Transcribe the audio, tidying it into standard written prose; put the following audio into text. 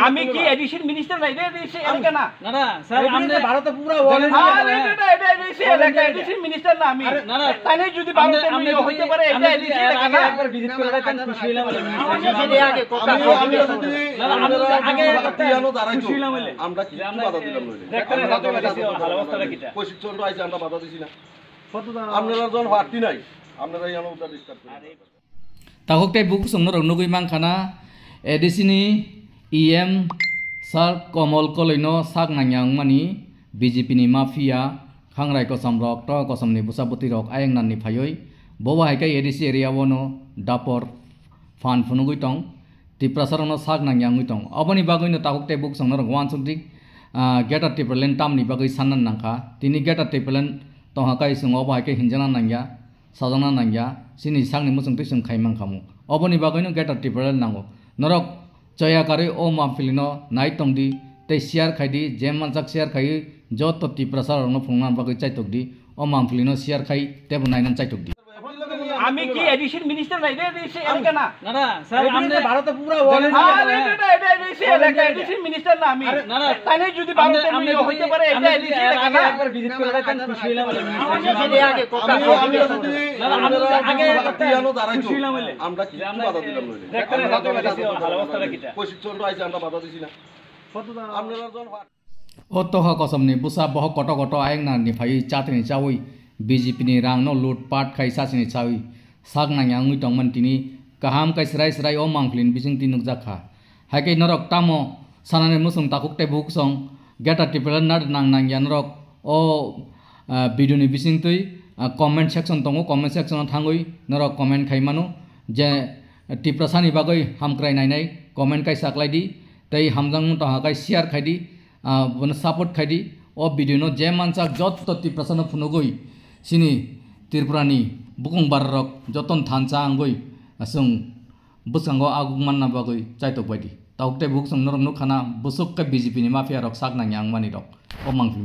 আমি কি addition minister নাই রে দেশে এলাকা না না না স্যার আপনি ভারতে পুরো ওয়ার্ল্ড আরে এটা দেশে এলাকা এডিশন মিনিস্টার না আমি না না তাই যদি ভারতে আমি হইতে পারে এটা এডিশন এলাকা না একবার ভিজিট করে রাখেন খুশি হইলাম আমি আগে কথা আমি আগে তিয়ানো দাঁড়াইতো খুশি হইলাম বলে আমরা কি বাধা দিলাম নইলে দেখতে ভালো অবস্থাটা কিটা প্রশিক্ষণ আইছে আমরা বাধা দিছি না আপনারা যখন পার্টি নাই আপনারা ইয়ানো উদ্ধার ডিসকাস করেন Tahok teh buku sumber nugui mangkana edisini EM sar komol kolino sak nanyang mani BJP ni mafia khangrai ko samrok to ko samni busabuti rok ayeng nan ni phayoi bowa hai kai edisi area wono dapor fan funugui tong tiprasarono sak nanyang ui tong oboni bagoi no tahok teh buku sumber wan sumdik geta tipelen tam ni bagoi sanan nangka tini geta tipelen tong hakai sung obo hai kai hinjana nangya sajana nangya sini sang ni musung tisung khaimang khamu oboni bagoino geta tipral nango norok chaya kare o mafilino nai tongdi te share khaidi jem manchak share khai joto tiprasar no phungna bagoi chaitokdi o mafilino share khai tebu nainan chaitokdi আমি কি addition minister নাই রে দেশে এলাকা না না না sir আপনি ভারতে পুরো ওয়ার্ল্ড আরে এটা দেশে এলাকা এডিশন মিনিস্টার না আমি না না তাই যদি ভারতে আমি হইতে পারে এটা এডিশন এলাকা না একবার ভিজিট করে রাখেন খুশি হইলাম আমি আগে কথা আগে তিয়ানো দাঁড়াইতো খুশি হইলাম বলে আমরা কি বাধা দিলাম নইলে দেখতে ভালো অবস্থাটা কিটা প্রশিক্ষণ আইছে আমরা বাধা দিছি না আপনারা যখন o toha kosomni busa boh koto koto ayeng nan ni phai chatni chawi BJP ni rang no loot pat khai sasini chawi sak nang ui tong man tini kaham kai serai serai o mangklin bising tinuk jakha haike norok tamo sanane musung takuk te buk song geta tipelan nar nang nang yan rok o video ni bising tui comment section tongo comment section thangoi norok comment khai manu je tiprasani bagoi hamkrai nai nai comment kai saklai di tei hamjang to hakai share khai di bone support khai di o video no je manchak jot to tiprasana phunugoi sini tirpurani bukung barrok joton thancha angoi asung busango agungman na bagoi chaitok baidi taukte buk sung norok nukhana busuk ka BJP ni mafia rok sak nang yang mani rok o mangfi